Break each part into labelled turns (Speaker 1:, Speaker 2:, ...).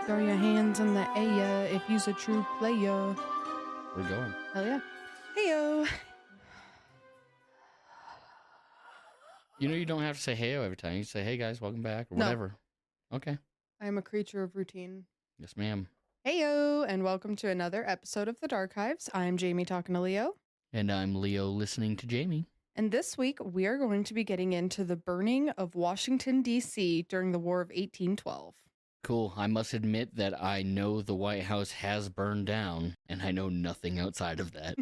Speaker 1: Throw your hands in the air if you's a true player.
Speaker 2: We're going.
Speaker 1: Hell yeah. Heyo.
Speaker 2: You know, you don't have to say hey every time. You say, hey guys, welcome back, or
Speaker 1: No.
Speaker 2: whatever. Okay.
Speaker 1: I am a creature of routine.
Speaker 2: Yes, ma'am.
Speaker 1: Heyo, and welcome to another episode of the Darkives. I'm Jamie talking to Leo.
Speaker 2: And I'm Leo listening to Jamie.
Speaker 1: And this week we are going to be getting into the burning of Washington, D.C. during the War of 1812.
Speaker 2: Cool. I must admit that I know the White House has burned down, and I know nothing outside of that.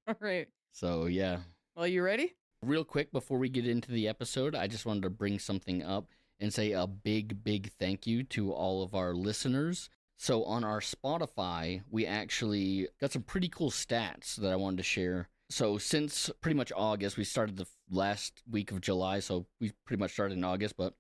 Speaker 1: All right.
Speaker 2: So, yeah.
Speaker 1: Well, you ready?
Speaker 2: Real quick, before we get into the episode, I just wanted to bring something up and say a big thank you to all of our listeners. So on our Spotify, we actually got some pretty cool stats that I wanted to share. So since pretty much August, we started the last week of July, so we pretty much started in August, but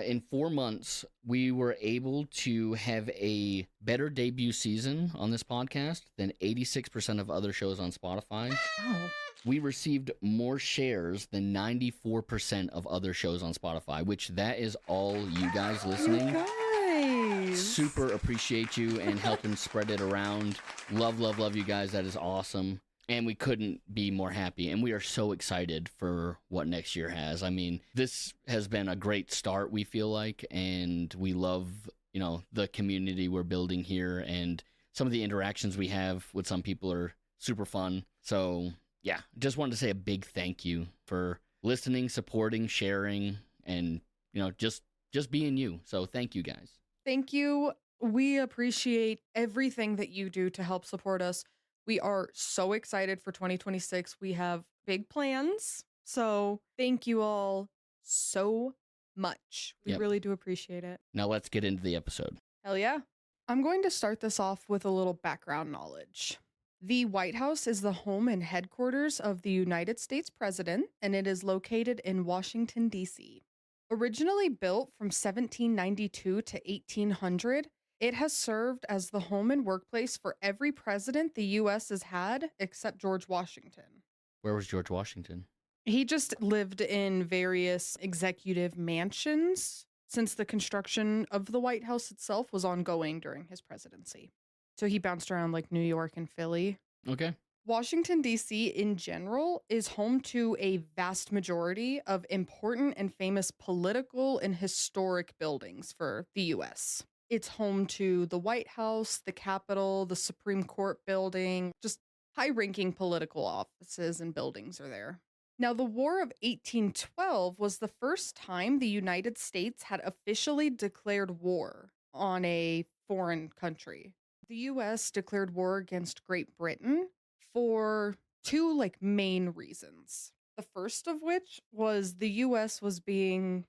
Speaker 2: in 4 months, we were able to have a better debut season on this podcast than 86% of other shows on Spotify.
Speaker 1: Oh.
Speaker 2: We received more shares than 94% of other shows on Spotify, which that is all you guys listening.
Speaker 1: Guys.
Speaker 2: Super appreciate you and helping spread it around. Love you guys. That is awesome. And we couldn't be more happy. And we are so excited for what next year has. I mean, this has been a great start, we feel like. And we love, you know, the community we're building here. And some of the interactions we have with some people are super fun. So, yeah, just wanted to say a big thank you for listening, supporting, sharing, and, you know, just being you. So thank you guys.
Speaker 1: Thank you. We appreciate everything that you do to help support us. We are so excited for 2026. We have big plans. So thank you all so much. We really do appreciate it.
Speaker 2: Now let's get into the episode.
Speaker 1: Hell yeah. I'm going to start this off with a little background knowledge. The White House is the home and headquarters of the United States President, and it is located in Washington, D.C. Originally built from 1792 to 1800, it has served as the home and workplace for every president the U.S. has had except George Washington.
Speaker 2: Where was George Washington?
Speaker 1: He just lived in various executive mansions since the construction of the White House itself was ongoing during his presidency. So he bounced around like New York and Philly.
Speaker 2: Okay.
Speaker 1: Washington, D.C. in general is home to a vast majority of important and famous political and historic buildings for the U.S. It's home to the White House, the Capitol, the Supreme Court building, just high-ranking political offices and buildings are there. Now, the War of 1812 was the first time the United States had officially declared war on a foreign country. The U.S. declared war against Great Britain for two main reasons. The first of which was the U.S. was being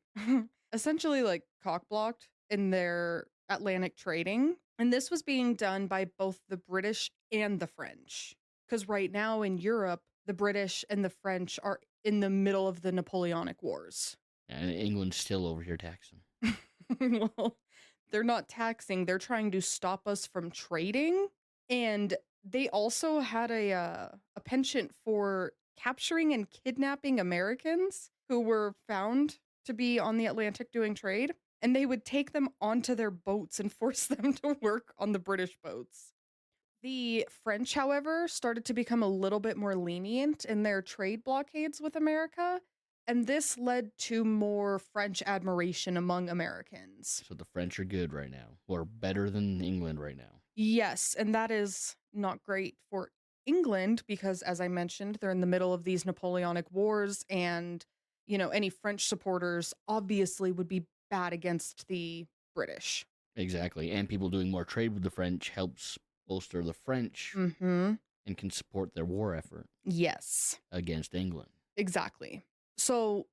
Speaker 1: essentially cock-blocked in their Atlantic trading. And this was being done by both the British and the French. Because right now in Europe, the British and the French are in the middle of the Napoleonic Wars.
Speaker 2: And England's still over here taxing.
Speaker 1: Well, they're not taxing. They're trying to stop us from trading. And they also had a penchant for capturing and kidnapping Americans who were found to be on the Atlantic doing trade. And they would take them onto their boats and force them to work on the British boats. The French, however, started to become a little bit more lenient in their trade blockades with America. And this led to more French admiration among Americans.
Speaker 2: So the French are good right now, or better than England right now.
Speaker 1: Yes, and that is not great for England because, as I mentioned, they're in the middle of these Napoleonic Wars, and, you know, any French supporters obviously would be bad against the British.
Speaker 2: Exactly, and people doing more trade with the French helps bolster the French and can support their war effort.
Speaker 1: Yes.
Speaker 2: Against England.
Speaker 1: Exactly. So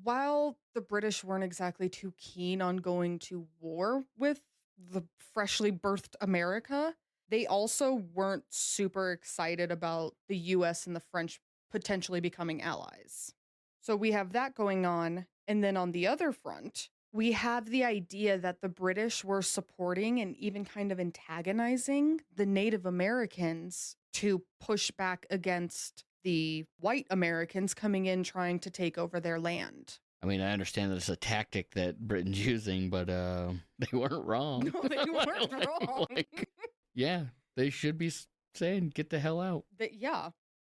Speaker 1: while the British weren't exactly too keen on going to war with the freshly birthed America, they also weren't super excited about the US and the French potentially becoming allies. So we have that going on. And then on the other front, we have the idea that the British were supporting and even kind of antagonizing the Native Americans to push back against the white Americans coming in trying to take over their land.
Speaker 2: I mean, I understand that it's a tactic that Britain's using, but they weren't wrong.
Speaker 1: No, they weren't wrong.
Speaker 2: Yeah, they should be saying, get the hell out.
Speaker 1: Yeah.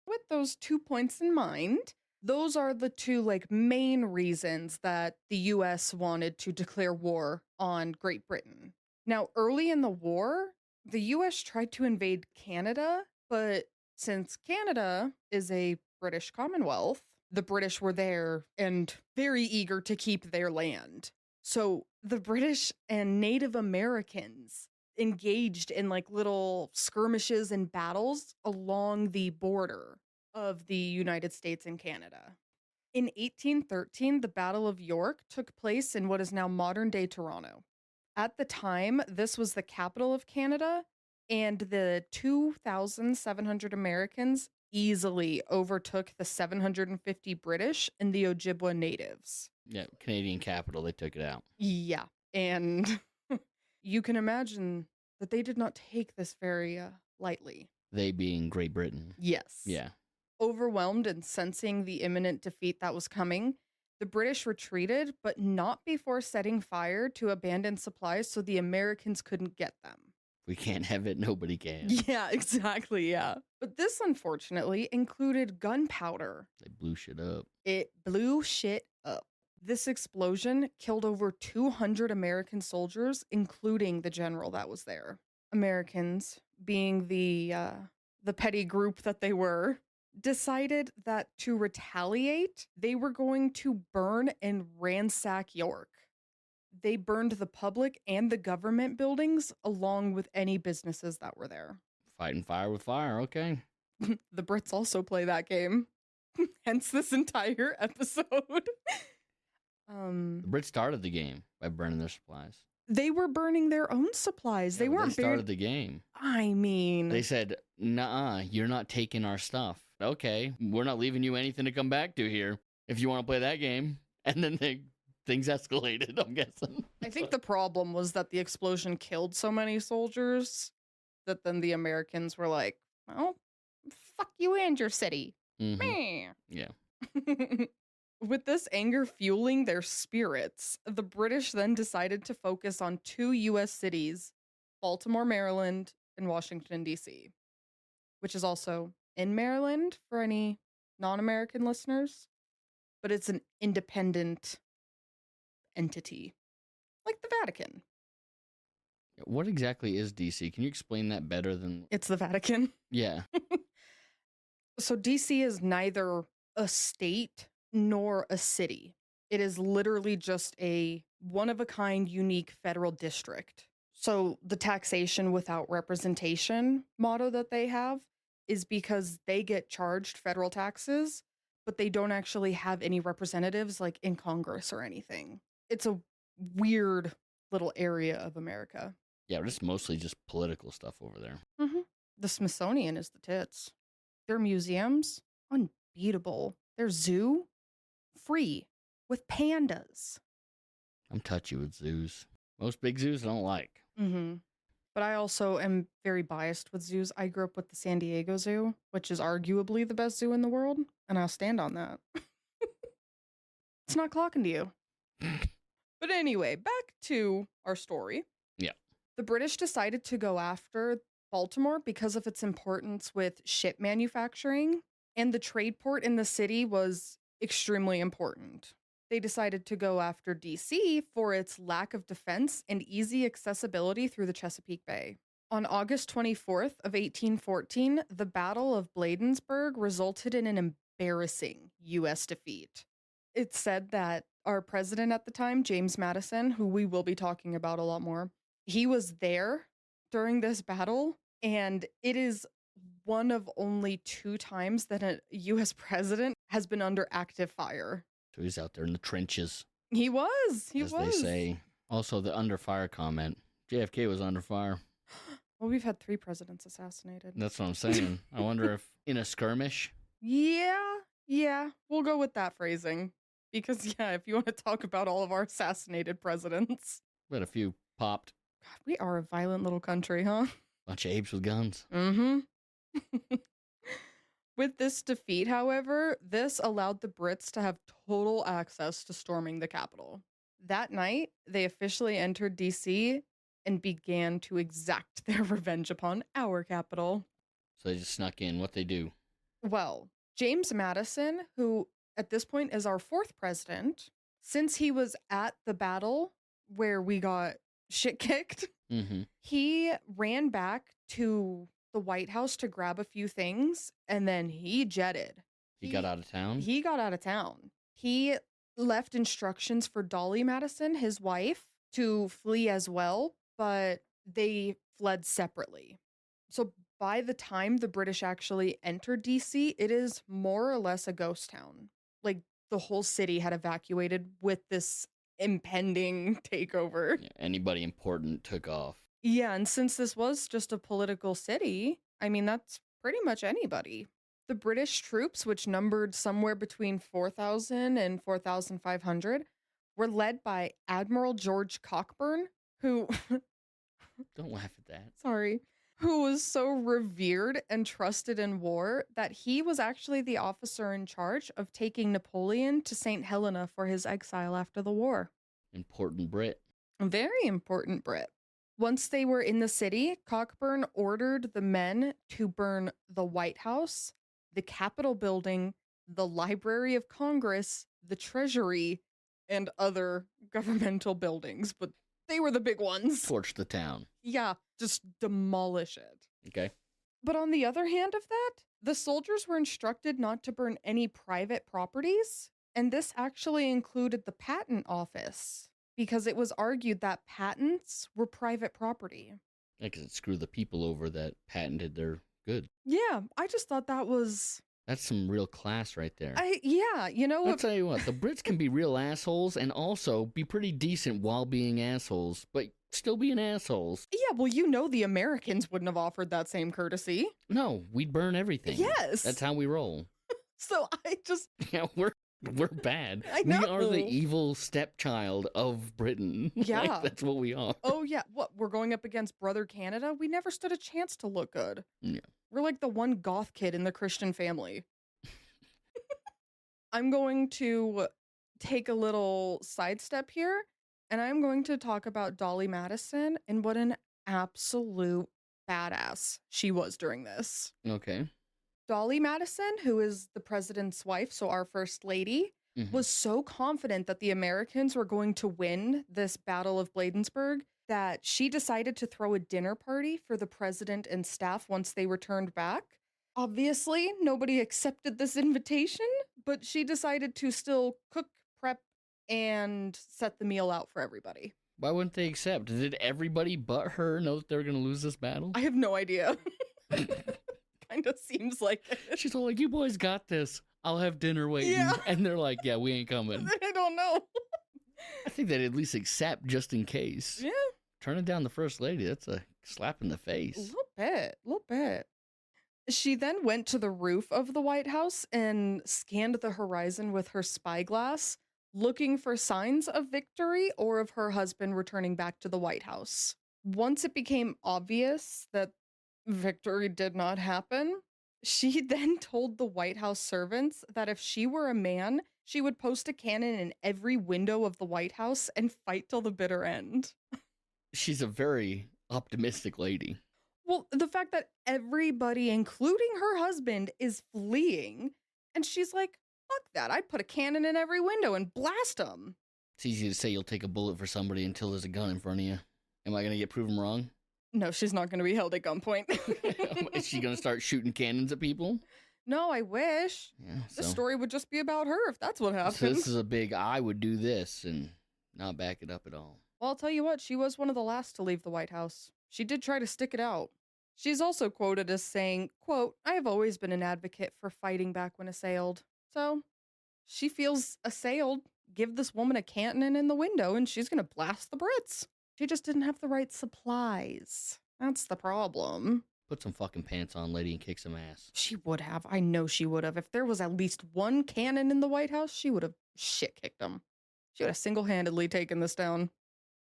Speaker 1: With those 2 points in mind, those are the two like main reasons that the US wanted to declare war on Great Britain. Now, early in the war, the US tried to invade Canada, but since Canada is a British Commonwealth, the British were there and very eager to keep their land. So the British and Native Americans engaged in like little skirmishes and battles along the border of the United States and Canada. In 1813, the Battle of York took place in what is now modern day Toronto. At the time, this was the capital of Canada, and the 2,700 Americans easily overtook the 750 British and the Ojibwa natives.
Speaker 2: Yeah, Canadian capital, they took it out.
Speaker 1: Yeah, and you can imagine that they did not take this very lightly.
Speaker 2: They being Great Britain.
Speaker 1: Yes.
Speaker 2: Yeah.
Speaker 1: Overwhelmed and sensing the imminent defeat that was coming, the British retreated, but not before setting fire to abandoned supplies so the Americans couldn't get them.
Speaker 2: We can't have it, nobody can.
Speaker 1: Yeah, exactly, yeah. But this, unfortunately, included gunpowder.
Speaker 2: They blew shit up.
Speaker 1: It blew shit up. This explosion killed over 200 American soldiers, including the general that was there. Americans, being the petty group that they were, decided that to retaliate, they were going to burn and ransack York. They burned the public and the government buildings along with any businesses that were there.
Speaker 2: Fighting fire with fire, okay.
Speaker 1: The Brits also play that game. Hence this entire episode.
Speaker 2: The Brits started the game by burning their supplies.
Speaker 1: They were burning their own supplies. They weren't.
Speaker 2: They started the game.
Speaker 1: I mean,
Speaker 2: they said, "Nah, you're not taking our stuff." Okay, we're not leaving you anything to come back to here if you want to play that game. And then things escalated, I'm guessing.
Speaker 1: I think the problem was that the explosion killed so many soldiers that then the Americans were like, "Well, fuck you and your city."
Speaker 2: Mm-hmm. Yeah.
Speaker 1: With this anger fueling their spirits, the British then decided to focus on 2 U.S. cities, Baltimore, Maryland, and Washington, D.C., which is also in Maryland for any non-American listeners, but it's an independent entity, like the Vatican.
Speaker 2: What exactly is D.C.? Can you explain that better than...
Speaker 1: It's the Vatican.
Speaker 2: Yeah.
Speaker 1: So D.C. is neither a state nor a city. It is literally just a one-of-a-kind, unique federal district. So the taxation without representation motto that they have is because they get charged federal taxes, but they don't actually have any representatives like in Congress or anything. It's a weird little area of America.
Speaker 2: Yeah, it's mostly just political stuff over there.
Speaker 1: Mm-hmm. The Smithsonian is the tits. Their museums, unbeatable. Their zoo, free, with pandas.
Speaker 2: I'm touchy with zoos. Most big zoos I don't like.
Speaker 1: Mm-hmm. But I also am very biased with zoos. I grew up with the San Diego Zoo, which is arguably the best zoo in the world, and I'll stand on that. It's not clocking to you. But anyway, back to our story.
Speaker 2: Yeah.
Speaker 1: The British decided to go after Baltimore because of its importance with ship manufacturing, and the trade port in the city was extremely important. They decided to go after DC for its lack of defense and easy accessibility through the Chesapeake Bay. On August 24th of 1814, the Battle of Bladensburg resulted in an embarrassing U.S. defeat. It's said that our president at the time, James Madison, who we will be talking about a lot more, he was there during this battle, and it is one of only 2 times that a U.S. president has been under active fire.
Speaker 2: So he's out there in the trenches.
Speaker 1: He was. He
Speaker 2: as
Speaker 1: was.
Speaker 2: They say. Also, the under fire comment. JFK was under fire.
Speaker 1: Well, we've had 3 presidents assassinated.
Speaker 2: That's what I'm saying. I wonder if in a skirmish.
Speaker 1: Yeah. We'll go with that phrasing. Because, yeah, if you want to talk about all of our assassinated presidents.
Speaker 2: We had a few popped.
Speaker 1: God, we are a violent little country, huh?
Speaker 2: Bunch of apes with guns.
Speaker 1: Mm-hmm. With this defeat, however, this allowed the Brits to have total access to storming the capital. That night, they officially entered DC and began to exact their revenge upon our capital.
Speaker 2: So they just snuck in. What they do?
Speaker 1: Well, James Madison, who at this point is our fourth president, since he was at the battle where we got shit kicked, he ran back to the White House to grab a few things, and then he jetted.
Speaker 2: He got out of town?
Speaker 1: He got out of town. He left instructions for Dolly Madison, his wife, to flee as well, but they fled separately. So by the time the British actually entered DC, it is more or less a ghost town. Like, the whole city had evacuated with this impending takeover.
Speaker 2: Yeah, anybody important took off.
Speaker 1: Yeah, and since this was just a political city, I mean, that's pretty much anybody. The British troops, which numbered somewhere between 4,000 and 4,500, were led by Admiral George Cockburn, who
Speaker 2: Don't laugh at that.
Speaker 1: sorry, who was so revered and trusted in war that he was actually the officer in charge of taking Napoleon to St. Helena for his exile after the war.
Speaker 2: Important Brit.
Speaker 1: A very important Brit. Once they were in the city, Cockburn ordered the men to burn the White House, the Capitol building, the Library of Congress, the Treasury, and other governmental buildings, but they were the big ones.
Speaker 2: Torch the town.
Speaker 1: Yeah, just demolish it.
Speaker 2: Okay.
Speaker 1: But on the other hand of that, the soldiers were instructed not to burn any private properties, and this actually included the patent office, because it was argued that patents were private property.
Speaker 2: Yeah, because it screwed the people over that patented their good.
Speaker 1: Yeah, I just thought that was...
Speaker 2: That's some real class right there.
Speaker 1: I'll
Speaker 2: tell you what, the Brits can be real assholes and also be pretty decent while being assholes, but still being assholes.
Speaker 1: Yeah, well, the Americans wouldn't have offered that same courtesy.
Speaker 2: No, we'd burn everything.
Speaker 1: Yes.
Speaker 2: That's how we roll.
Speaker 1: So I just...
Speaker 2: Yeah, we're bad.
Speaker 1: I know.
Speaker 2: We are the evil stepchild of Britain.
Speaker 1: Yeah.
Speaker 2: Like, that's what we are.
Speaker 1: Oh, yeah. What, we're going up against Brother Canada? We never stood a chance to look good.
Speaker 2: Yeah.
Speaker 1: We're like the one goth kid in the Christian family. I'm going to take a little sidestep here, and I'm going to talk about Dolly Madison and what an absolute badass she was during this.
Speaker 2: Okay.
Speaker 1: Dolly Madison, who is the president's wife, so our first lady, was so confident that the Americans were going to win this Battle of Bladensburg that she decided to throw a dinner party for the president and staff once they returned back. Obviously, nobody accepted this invitation, but she decided to still cook, prep, and set the meal out for everybody.
Speaker 2: Why wouldn't they accept? Did everybody but her know that they were going to lose this battle?
Speaker 1: I have no idea. Kind of seems like it.
Speaker 2: She's all like, you boys got this. I'll have dinner waiting.
Speaker 1: Yeah.
Speaker 2: And they're like, yeah, we ain't coming.
Speaker 1: I don't know.
Speaker 2: I think they'd at least accept just in case.
Speaker 1: Yeah.
Speaker 2: Turning down the first lady, that's a slap in the face.
Speaker 1: A little bit. She then went to the roof of the White House and scanned the horizon with her spyglass, looking for signs of victory or of her husband returning back to the White House. Once it became obvious that victory did not happen, she then told the White House servants that if she were a man, she would post a cannon in every window of the White House and fight till the bitter end.
Speaker 2: She's a very optimistic lady.
Speaker 1: Well, the fact that everybody, including her husband, is fleeing, and she's like, fuck that, I'd put a cannon in every window and blast them.
Speaker 2: It's easy to say you'll take a bullet for somebody until there's a gun in front of you. Am I going to get proven wrong?
Speaker 1: No, she's not going to be held at gunpoint.
Speaker 2: Is she going to start shooting cannons at people?
Speaker 1: No, I wish.
Speaker 2: Yeah,
Speaker 1: This story would just be about her if that's what happened.
Speaker 2: So this is a big, I would do this, and not back it up at all.
Speaker 1: Well, I'll tell you what, she was one of the last to leave the White House. She did try to stick it out. She's also quoted as saying, quote, I have always been an advocate for fighting back when assailed. So, she feels assailed. Give this woman a cannon in the window and she's gonna blast the Brits. She just didn't have the right supplies. That's the problem.
Speaker 2: Put some fucking pants on, lady, and kick some ass.
Speaker 1: She would have. I know she would have. If there was at least one cannon in the White House, she would have shit-kicked them. She would have single-handedly taken this down.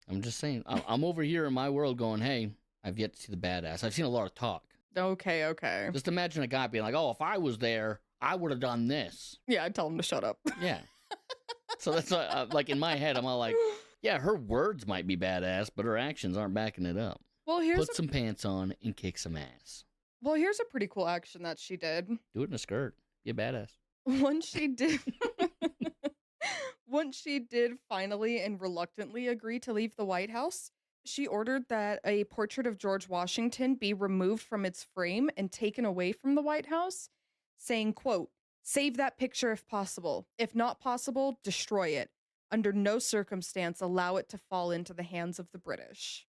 Speaker 2: I'm just saying. I'm over here in my world going, hey, I've yet to see the badass. I've seen a lot of talk.
Speaker 1: Okay, okay.
Speaker 2: Just imagine a guy being like, oh, if I was there, I would have done this.
Speaker 1: Yeah, I'd tell him to shut up.
Speaker 2: Yeah. So that's like in my head, I'm all like, yeah, her words might be badass, but her actions aren't backing it up.
Speaker 1: Well,
Speaker 2: Put some pants on and kick some ass.
Speaker 1: Well, here's a pretty cool action that she did.
Speaker 2: Do it in a skirt. Be a badass.
Speaker 1: Once she did Once she did finally and reluctantly agree to leave the White House, she ordered that a portrait of George Washington be removed from its frame and taken away from the White House, saying, quote, "Save that picture if possible. If not possible, destroy it. Under no circumstance allow it to fall into the hands of the British."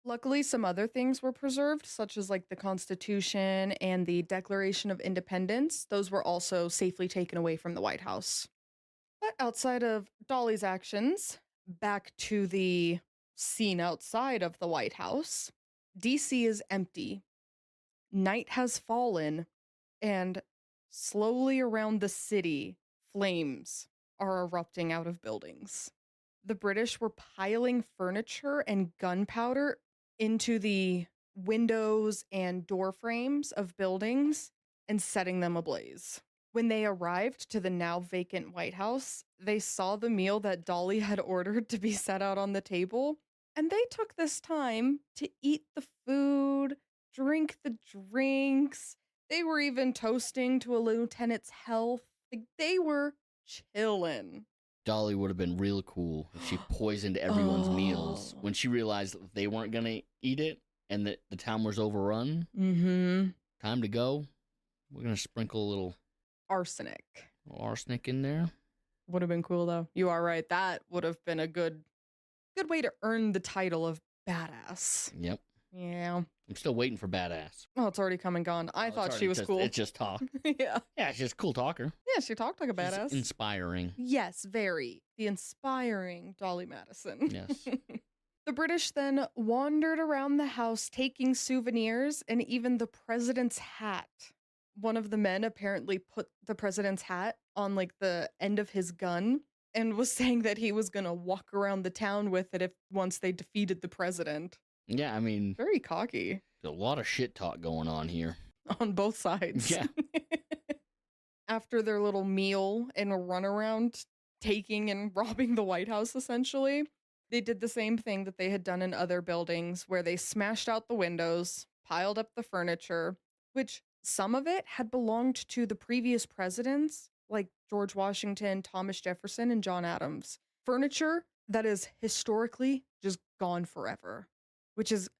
Speaker 1: Luckily, some other things were preserved, such as like the Constitution and the Declaration of Independence. Those were also safely taken away from the White House. But outside of Dolly's actions, back to the scene outside of the White House, DC is empty. Night has fallen, and slowly around the city, flames are erupting out of buildings. The British were piling furniture and gunpowder into the windows and door frames of buildings and setting them ablaze. When they arrived to the now vacant White House, they saw the meal that Dolly had ordered to be set out on the table, and they took this time to eat the food, drink the drinks. They were even toasting to a lieutenant's health. Like, they were chillin'.
Speaker 2: Dolly would have been real cool if she poisoned everyone's meals when she realized that they weren't going to eat it and that the town was overrun.
Speaker 1: Mm-hmm.
Speaker 2: Time to go. We're going to sprinkle a little
Speaker 1: Arsenic.
Speaker 2: arsenic in there.
Speaker 1: Would have been cool, though. You are right. That would have been a good way to earn the title of badass.
Speaker 2: Yep.
Speaker 1: Yeah.
Speaker 2: I'm still waiting for badass.
Speaker 1: Oh, it's already come and gone. I thought she was cool.
Speaker 2: It's just talk.
Speaker 1: Yeah.
Speaker 2: Yeah, she's just a cool talker.
Speaker 1: Yeah, she talked like a badass.
Speaker 2: She's inspiring.
Speaker 1: Yes, very. The inspiring Dolly Madison.
Speaker 2: Yes.
Speaker 1: The British then wandered around the house taking souvenirs and even the president's hat. One of the men apparently put the president's hat on like the end of his gun and was saying that he was going to walk around the town with it once they defeated the president.
Speaker 2: Yeah, I mean,
Speaker 1: very cocky.
Speaker 2: There's a lot of shit talk going on here.
Speaker 1: On both sides.
Speaker 2: Yeah.
Speaker 1: After their little meal and a runaround taking and robbing the White House, essentially, they did the same thing that they had done in other buildings where they smashed out the windows, piled up the furniture, which some of it had belonged to the previous presidents, like George Washington, Thomas Jefferson, and John Adams. Furniture that is historically just gone forever, which is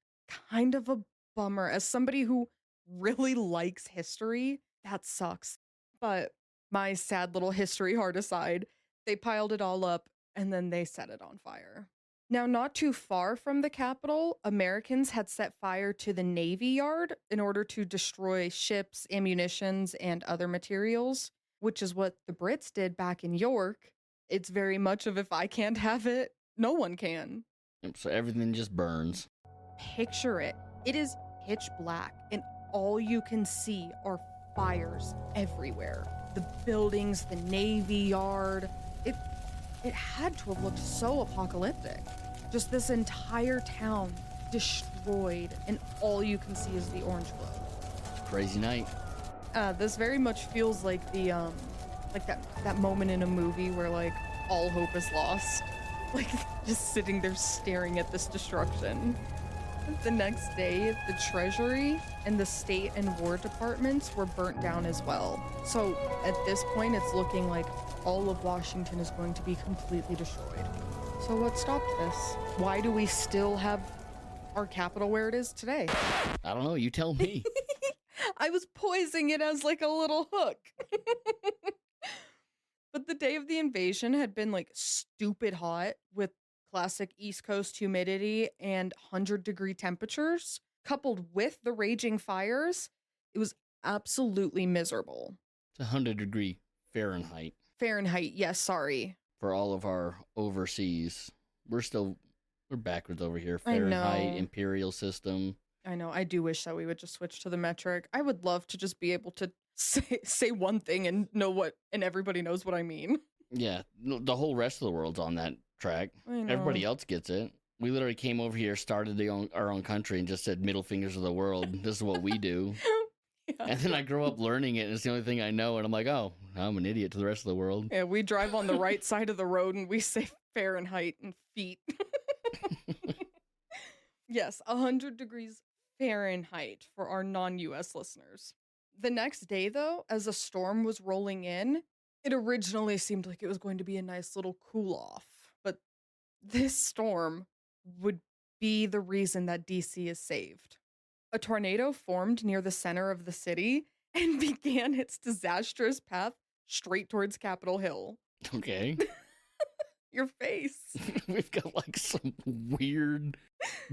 Speaker 1: kind of a bummer. As somebody who really likes history, that sucks. But my sad little history heart aside, they piled it all up and then they set it on fire. Now, not too far from the Capitol, Americans had set fire to the Navy Yard in order to destroy ships, ammunitions, and other materials, which is what the Brits did back in York. It's very much of if I can't have it, no one can.
Speaker 2: So everything just burns.
Speaker 1: Picture it. It is pitch black, and all you can see are fires everywhere. The buildings, the Navy Yard. It had to have looked so apocalyptic. Just this entire town destroyed, and all you can see is the orange glow.
Speaker 2: Crazy night.
Speaker 1: This very much feels like the like that moment in a movie where like all hope is lost. Like just sitting there staring at this destruction. The next day, the Treasury and the State and War Departments were burnt down as well. So at this point, it's looking like all of Washington is going to be completely destroyed. So what stopped this? Why do we still have our capital where it is today?
Speaker 2: I don't know. You tell me.
Speaker 1: I was poising it as like a little hook. But the day of the invasion had been like stupid hot with classic East Coast humidity and 100-degree temperatures. Coupled with the raging fires, it was absolutely miserable.
Speaker 2: It's 100-degree Fahrenheit.
Speaker 1: Fahrenheit, yes, sorry.
Speaker 2: For all of our overseas. We're backwards over here. Fahrenheit, imperial system.
Speaker 1: I know. I do wish that we would just switch to the metric. I would love to just be able to say one thing and everybody knows what I mean.
Speaker 2: Yeah, the whole rest of the world's on that track.
Speaker 1: I know.
Speaker 2: Everybody else gets it. We literally came over here, started our own country, and just said middle fingers of the world. This is what we do.
Speaker 1: Yeah.
Speaker 2: And then I grow up learning it, and it's the only thing I know. And I'm like, oh, I'm an idiot to the rest of the world.
Speaker 1: Yeah, we drive on the right side of the road and we say Fahrenheit and feet. Yes, 100 degrees Fahrenheit for our non-US listeners. The next day, though, as a storm was rolling in, it originally seemed like it was going to be a nice little cool off. But this storm would be the reason that DC is saved. A tornado formed near the center of the city and began its disastrous path straight towards Capitol Hill.
Speaker 2: Okay.
Speaker 1: Your face.
Speaker 2: We've got like some weird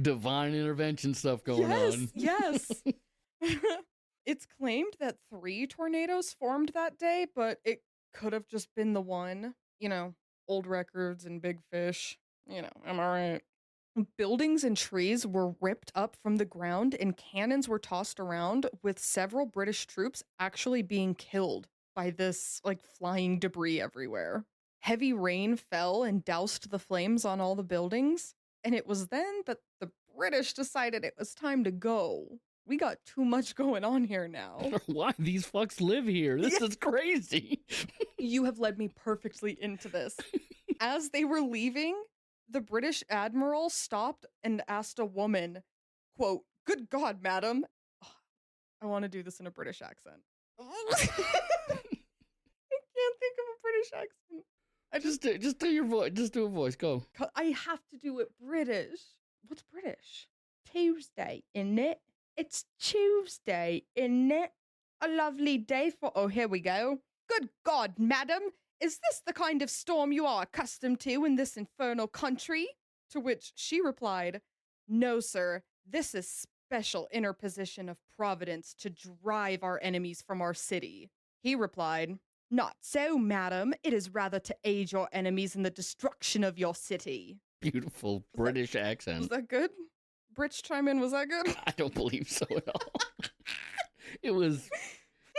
Speaker 2: divine intervention stuff going on.
Speaker 1: Yes. It's claimed that 3 tornadoes formed that day, but it could have just been the one. You know, old records and big fish. You know, am I right? Buildings and trees were ripped up from the ground and cannons were tossed around, with several British troops actually being killed by this like flying debris everywhere. Heavy rain fell and doused the flames on all the buildings, and it was then that the British decided it was time to go. We got too much going on here now.
Speaker 2: Why these fucks live here? This is crazy.
Speaker 1: You have led me perfectly into this. As they were leaving, the British admiral stopped and asked a woman, quote, "Good God, madam." Oh, I want to do this in a British accent. I can't think of a British accent.
Speaker 2: Just do your voice. Just do a voice. Go.
Speaker 1: I have to do it British. What's British? Tuesday, isn't it? It's Tuesday, isn't it? A lovely day for... Oh, here we go. Good God, madam. Is this the kind of storm you are accustomed to in this infernal country? To which she replied, "No, sir. This is special interposition of Providence to drive our enemies from our city." He replied, "Not so, madam. It is rather to aid your enemies in the destruction of your city."
Speaker 2: Beautiful British accent.
Speaker 1: Was that good? Brits chime in, was that good?
Speaker 2: I don't believe so at all. It was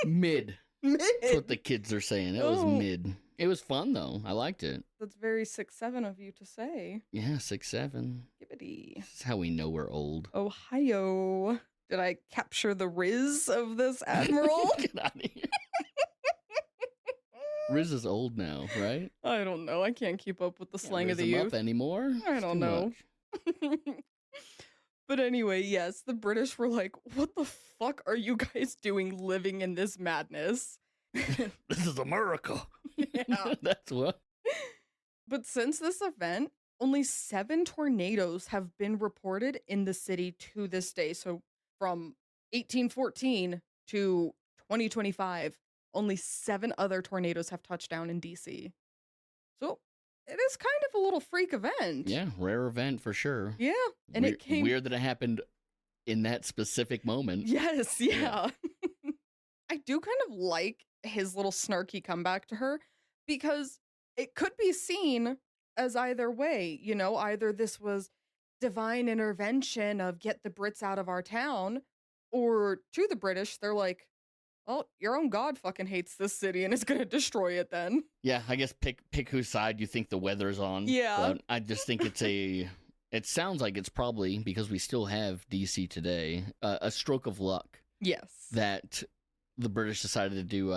Speaker 2: mid.
Speaker 1: Mid.
Speaker 2: That's what the kids are saying. It was mid. It was fun, though. I liked it.
Speaker 1: That's very 6'7" of you to say.
Speaker 2: Yeah, 6'7".
Speaker 1: Gibbity.
Speaker 2: This is how we know we're old.
Speaker 1: Ohio. Did I capture the riz of this admiral?
Speaker 2: Get out of here. Riz is old now, right?
Speaker 1: I don't know. I can't keep up with the slang of the
Speaker 2: Riz him
Speaker 1: youth.
Speaker 2: up anymore?
Speaker 1: I don't know. But anyway, yes, the British were like, "What the fuck are you guys doing living in this madness?"
Speaker 2: This is America.
Speaker 1: Yeah.
Speaker 2: That's what.
Speaker 1: But since this event, only 7 tornadoes have been reported in the city to this day. So from 1814 to 2025, only 7 other tornadoes have touched down in DC. So it is kind of a little freak event.
Speaker 2: Yeah, rare event for sure.
Speaker 1: Yeah. And it came...
Speaker 2: Weird that it happened in that specific moment.
Speaker 1: Yes, yeah. I do kind of like his little snarky comeback to her, because it could be seen as either way. You know, either this was divine intervention of get the Brits out of our town, or to the British, they're like, "Well, your own God fucking hates this city and is going to destroy it then."
Speaker 2: Yeah, I guess pick whose side you think the weather's on.
Speaker 1: Yeah.
Speaker 2: But I just think it sounds like it's probably, because we still have DC today, a stroke of luck.
Speaker 1: Yes.
Speaker 2: That the British decided to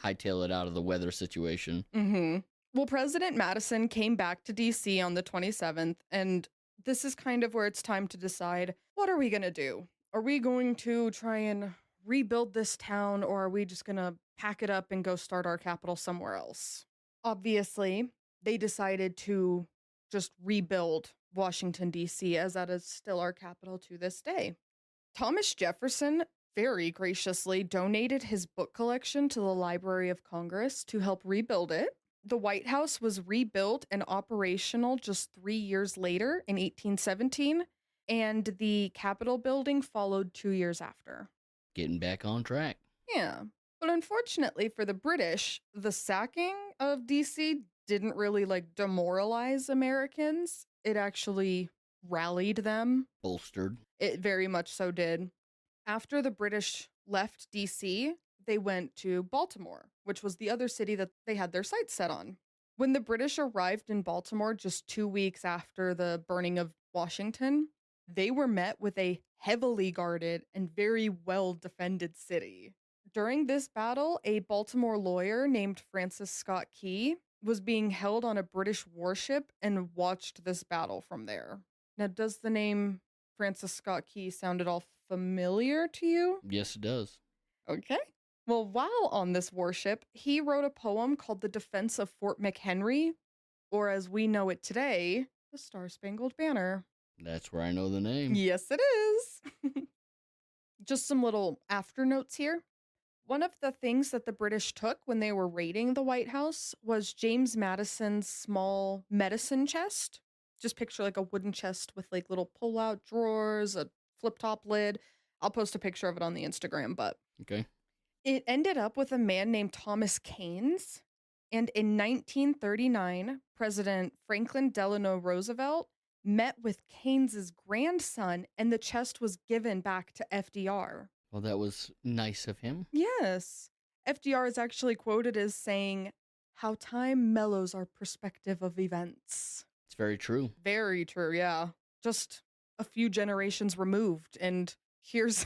Speaker 2: hightail it out of the weather situation.
Speaker 1: Mm-hmm. Well, President Madison came back to DC on the 27th, and this is kind of where it's time to decide, what are we going to do? Are we going to try and rebuild this town, or are we just going to pack it up and go start our capital somewhere else? Obviously, they decided to just rebuild Washington, D.C., as that is still our capital to this day. Thomas Jefferson very graciously donated his book collection to the Library of Congress to help rebuild it. The White House was rebuilt and operational just 3 years later in 1817, and the Capitol building followed 2 years after.
Speaker 2: Getting back on track.
Speaker 1: Yeah. But unfortunately for the British, the sacking of DC didn't really demoralize Americans. It actually rallied them.
Speaker 2: Bolstered.
Speaker 1: It very much so did. After the British left DC, they went to Baltimore, which was the other city that they had their sights set on. When the British arrived in Baltimore just 2 weeks after the burning of Washington, they were met with a heavily guarded and very well defended city. During this battle, a Baltimore lawyer named Francis Scott Key was being held on a British warship and watched this battle from there. Now, does the name Francis Scott Key sound at all familiar to you?
Speaker 2: Yes, it does.
Speaker 1: Okay. Well, while on this warship, he wrote a poem called The Defense of Fort McHenry, or as we know it today, the Star Spangled Banner.
Speaker 2: That's where I know the name.
Speaker 1: Yes, it is. Just some little afternotes here. One of the things that the British took when they were raiding the White House was James Madison's small medicine chest. Just picture like a wooden chest with like little pull-out drawers, a flip-top lid. I'll post a picture of it on the Instagram, but
Speaker 2: Okay.
Speaker 1: it ended up with a man named Thomas Keynes. And in 1939, President Franklin Delano Roosevelt met with Keynes's grandson, and the chest was given back to FDR.
Speaker 2: Well, that was nice of him.
Speaker 1: Yes. FDR is actually quoted as saying, "How time mellows our perspective of events."
Speaker 2: It's very true.
Speaker 1: Very true, yeah. Just a few generations removed, and here's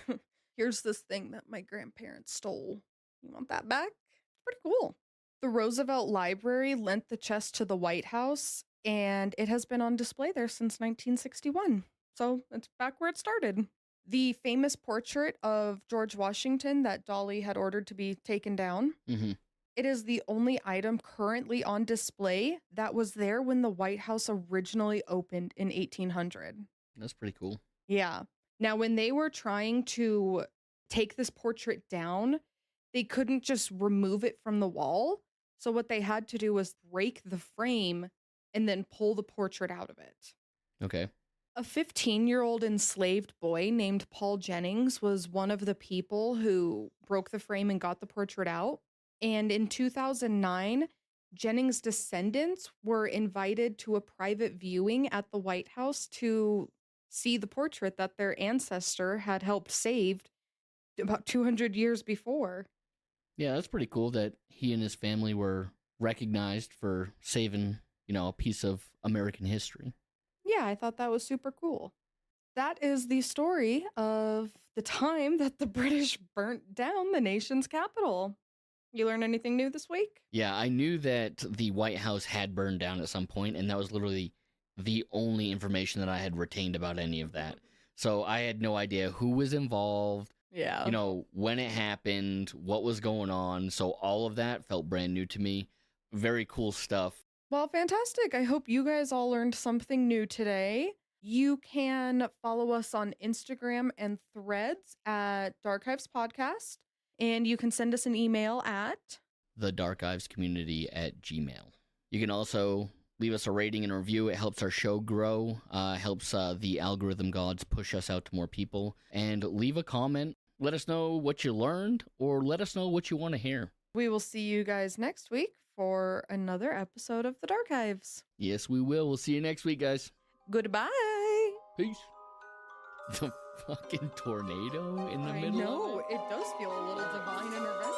Speaker 1: here's this thing that my grandparents stole. You want that back? It's pretty cool. The Roosevelt Library lent the chest to the White House, and it has been on display there since 1961. So it's back where it started. The famous portrait of George Washington that Dolly had ordered to be taken down,
Speaker 2: Mm-hmm.
Speaker 1: it is the only item currently on display that was there when the White House originally opened in 1800.
Speaker 2: That's pretty cool.
Speaker 1: Yeah. Now, when they were trying to take this portrait down, they couldn't just remove it from the wall. So what they had to do was break the frame and then pull the portrait out of it.
Speaker 2: Okay.
Speaker 1: A 15-year-old enslaved boy named Paul Jennings was one of the people who broke the frame and got the portrait out. And in 2009, Jennings' descendants were invited to a private viewing at the White House to see the portrait that their ancestor had helped saved about 200 years before.
Speaker 2: Yeah, that's pretty cool that he and his family were recognized for saving, a piece of American history.
Speaker 1: Yeah, I thought that was super cool. That is the story of the time that the British burnt down the nation's capital. You learn anything new this week?
Speaker 2: Yeah, I knew that the White House had burned down at some point, and that was literally the only information that I had retained about any of that. So I had no idea who was involved,
Speaker 1: Yeah.
Speaker 2: when it happened, what was going on. So all of that felt brand new to me. Very cool stuff.
Speaker 1: Well, fantastic. I hope you guys all learned something new today. You can follow us on Instagram and Threads at Darkives Podcast, and you can send us an email at
Speaker 2: The Darkives Community at Gmail. You can also leave us a rating and a review. It helps our show grow, helps the algorithm gods push us out to more people. And leave a comment. Let us know what you learned, or let us know what you want to hear.
Speaker 1: We will see you guys next week for another episode of The Darkives.
Speaker 2: Yes, we will. We'll see you next week, guys.
Speaker 1: Goodbye.
Speaker 2: Peace. The fucking tornado in the
Speaker 1: I
Speaker 2: middle
Speaker 1: know,
Speaker 2: of it.
Speaker 1: it does feel a little divine intervention.